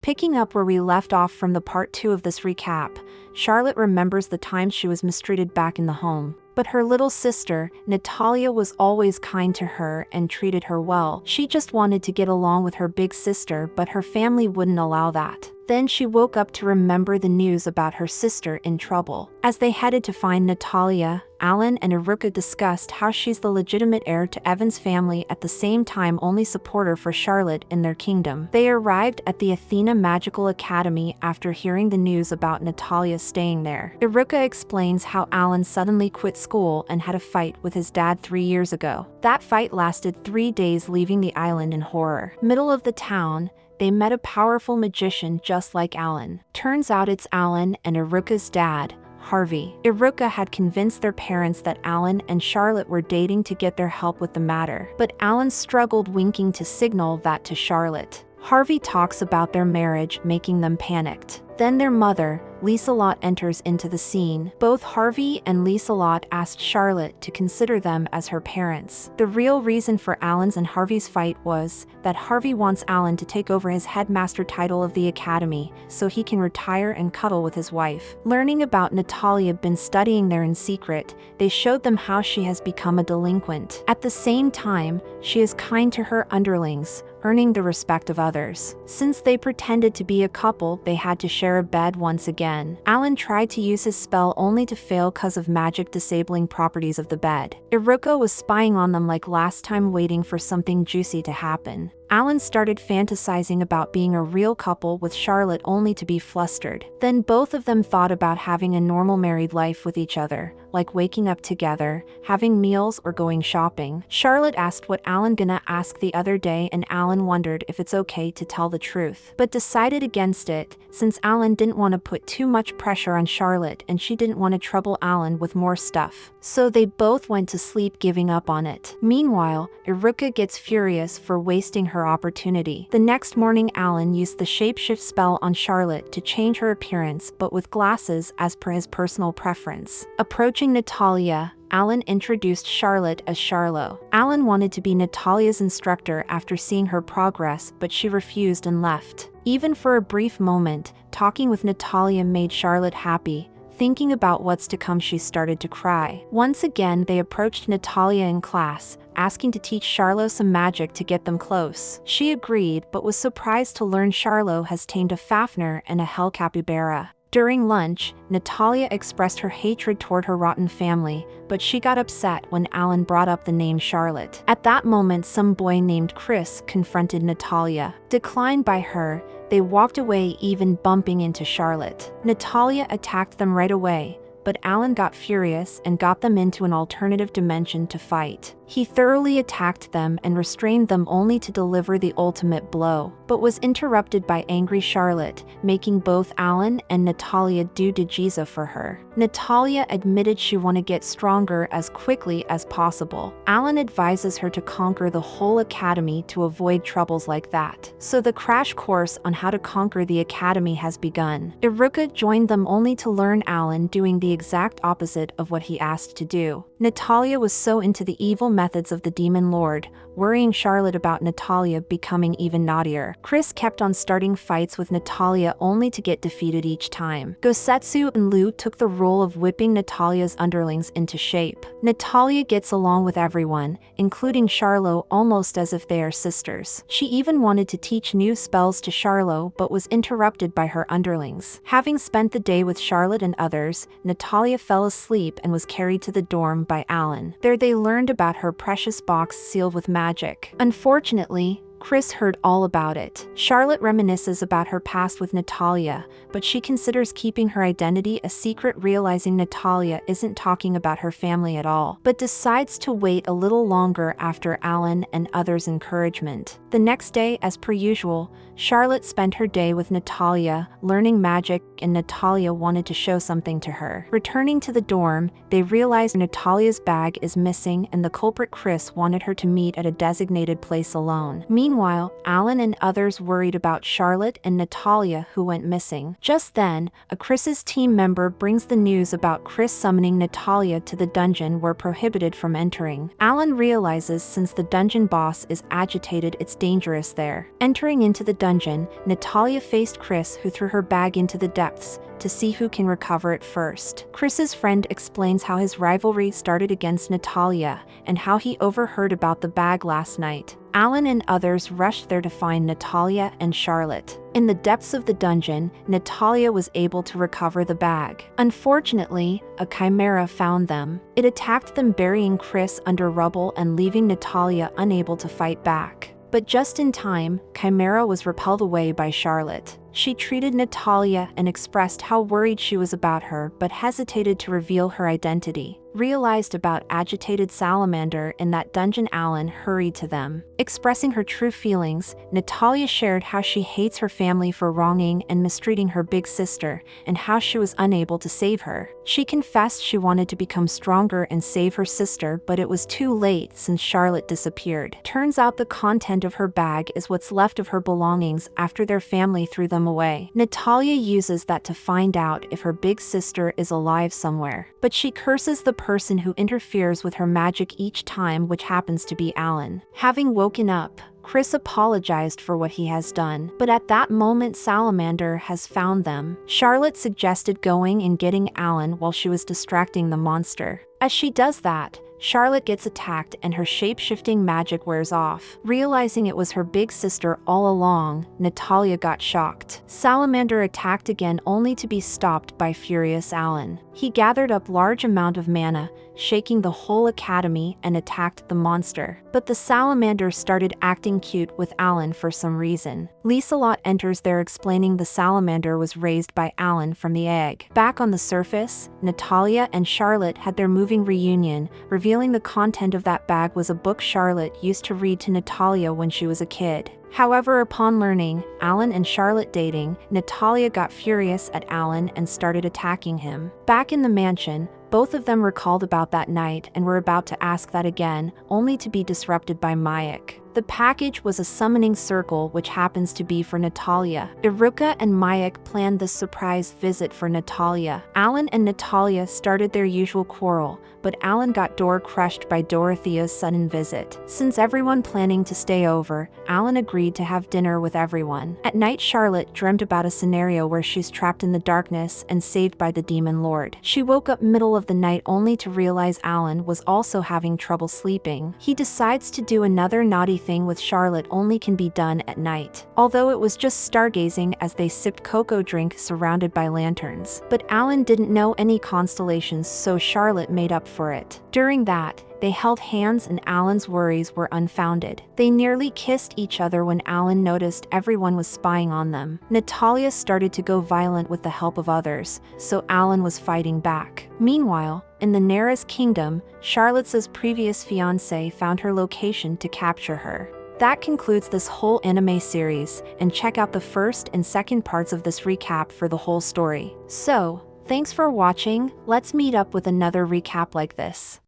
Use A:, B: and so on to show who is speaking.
A: Picking up where we left off from the part 2 of this recap, Charlotte remembers the time she was mistreated back in the home. But her little sister, Natalia, was always kind to her and treated her well. She just wanted to get along with her big sister, but her family wouldn't allow that. Then she woke up to remember the news about her sister in trouble. As they headed to find Natalia, Alan and Hirotta discussed how she's the legitimate heir to Evan's family, at the same time only supporter for Charlotte in their kingdom. They arrived at the Athena Magical Academy after hearing the news about Natalia staying there. Hirotta explains how Alan suddenly quit school and had a fight with his dad 3 years ago. That fight lasted 3 days, leaving the island in horror. Middle of the town, they met a powerful magician just like Alan. Turns out it's Alan and Hirotta's dad, Harvey. Hirotta had convinced their parents that Alan and Charlotte were dating to get their help with the matter, but Alan struggled, winking to signal that to Charlotte. Harvey talks about their marriage, making them panicked. Then their mother, Liselott, enters into the scene. Both Harvey and Liselott asked Charlotte to consider them as her parents. The real reason for Alan's and Harvey's fight was that Harvey wants Alan to take over his headmaster title of the academy so he can retire and cuddle with his wife. Learning about Natalia been studying there in secret, they showed them how she has become a delinquent. At the same time, she is kind to her underlings, earning the respect of others. Since they pretended to be a couple, they had to share a bed once again. Alan tried to use his spell only to fail cause of magic disabling properties of the bed. Hirotta was spying on them like last time, waiting for something juicy to happen. Alan started fantasizing about being a real couple with Charlotte, only to be flustered. Then both of them thought about having a normal married life with each other, like waking up together, having meals, or going shopping. Charlotte asked what Alan gonna ask the other day, and Alan wondered if it's okay to tell the truth, but decided against it, since Alan didn't want to put too much pressure on Charlotte and she didn't want to trouble Alan with more stuff. So they both went to sleep, giving up on it. Meanwhile, Hirotta gets furious for wasting her opportunity. The next morning, Alan used the shapeshift spell on Charlotte to change her appearance, but with glasses as per his personal preference. Approaching Natalia, Alan introduced Charlotte as Charlo. Alan wanted to be Natalia's instructor after seeing her progress, but she refused and left. Even for a brief moment, talking with Natalia made Charlotte happy. Thinking about what's to come, she started to cry. Once again, they approached Natalia in class, asking to teach Charlo some magic to get them close. She agreed, but was surprised to learn Charlo has tamed a Fafnir and a hell capybara. During lunch, Natalia expressed her hatred toward her rotten family, but she got upset when Alan brought up the name Charlotte. At that moment, some boy named Chris confronted Natalia. Declined by her, they walked away, even bumping into Charlotte. Natalia attacked them right away, but Alan got furious and got them into an alternative dimension to fight. He thoroughly attacked them and restrained them, only to deliver the ultimate blow, but was interrupted by angry Charlotte, making both Alan and Natalia do jiu-jitsu for her. Natalia admitted she wanted to get stronger as quickly as possible. Alan advises her to conquer the whole academy to avoid troubles like that. So the crash course on how to conquer the academy has begun. Hirotta joined them, only to learn Alan doing the exact opposite of what he asked to do. Natalia was so into the evil methods of the Demon Lord, worrying Charlotte about Natalia becoming even naughtier. Chris kept on starting fights with Natalia, only to get defeated each time. Gosetsu and Lu took the role of whipping Natalia's underlings into shape. Natalia gets along with everyone, including Charlo, almost as if they are sisters. She even wanted to teach new spells to Charlo, but was interrupted by her underlings. Having spent the day with Charlotte and others, Natalia fell asleep and was carried to the dorm by Alan. There they learned about her precious box sealed with magic. Unfortunately, Chris heard all about it. Charlotte reminisces about her past with Natalia, but she considers keeping her identity a secret, realizing Natalia isn't talking about her family at all, but decides to wait a little longer after Alan and others' encouragement. The next day, as per usual, Charlotte spent her day with Natalia, learning magic, and Natalia wanted to show something to her. Returning to the dorm, they realized Natalia's bag is missing, and the culprit Chris wanted her to meet at a designated place alone. Meanwhile, Alan and others worried about Charlotte and Natalia, who went missing. Just then, a Chris's team member brings the news about Chris summoning Natalia to the dungeon where prohibited from entering. Alan realizes since the dungeon boss is agitated, it's dangerous there. Entering into the dungeon, Natalia faced Chris, who threw her bag into the depths to see who can recover it first. Chris's friend explains how his rivalry started against Natalia and how he overheard about the bag last night. Alan and others rushed there to find Natalia and Charlotte. In the depths of the dungeon, Natalia was able to recover the bag. Unfortunately, a Chimera found them. It attacked them, burying Chris under rubble and leaving Natalia unable to fight back. But just in time, Chimera was repelled away by Charlotte. She treated Natalia and expressed how worried she was about her, but hesitated to reveal her identity. Realized about agitated salamander in that dungeon, Alan hurried to them. Expressing her true feelings, Natalia shared how she hates her family for wronging and mistreating her big sister, and how she was unable to save her. She confessed she wanted to become stronger and save her sister, but it was too late since Charlotte disappeared. Turns out the content of her bag is what's left of her belongings after their family threw them away. Natalia uses that to find out if her big sister is alive somewhere, but she curses the person who interferes with her magic each time, which happens to be Alan. Having woken up, Chris apologized for what he has done, but at that moment Salamander has found them. Charlotte suggested going and getting Alan while she was distracting the monster. As she does that, Charlotte gets attacked and her shape-shifting magic wears off. Realizing it was her big sister all along, Natalia got shocked. Salamander attacked again, only to be stopped by furious Alan. He gathered up large amount of mana, shaking the whole academy, and attacked the monster. But the salamander started acting cute with Alan for some reason. Lieselot enters there, explaining the salamander was raised by Alan from the egg. Back on the surface, Natalia and Charlotte had their moving reunion, revealing the content of that bag was a book Charlotte used to read to Natalia when she was a kid. However, upon learning Alan and Charlotte dating, Natalia got furious at Alan and started attacking him. Back in the mansion, both of them recalled about that night and were about to ask that again, only to be disrupted by Mayak. The package was a summoning circle, which happens to be for Natalia. Iruka and Mayak planned this surprise visit for Natalia. Alan and Natalia started their usual quarrel, but Alan got door crushed by Dorothea's sudden visit. Since everyone planning to stay over, Alan agreed to have dinner with everyone. At night, Charlotte dreamt about a scenario where she's trapped in the darkness and saved by the demon lord. She woke up middle of the night only to realize Alan was also having trouble sleeping. He decides to do another naughty thing with Charlotte, only can be done at night. Although it was just stargazing as they sipped cocoa drink surrounded by lanterns. But Alan didn't know any constellations, so Charlotte made up for it. During that, they held hands and Alan's worries were unfounded. They nearly kissed each other when Alan noticed everyone was spying on them. Natalia started to go violent with the help of others, so Alan was fighting back. Meanwhile, in the Nera's kingdom, Charlotte's previous fiancé found her location to capture her. That concludes this whole anime series, and check out the first and second parts of this recap for the whole story. So, thanks for watching. Let's meet up with another recap like this.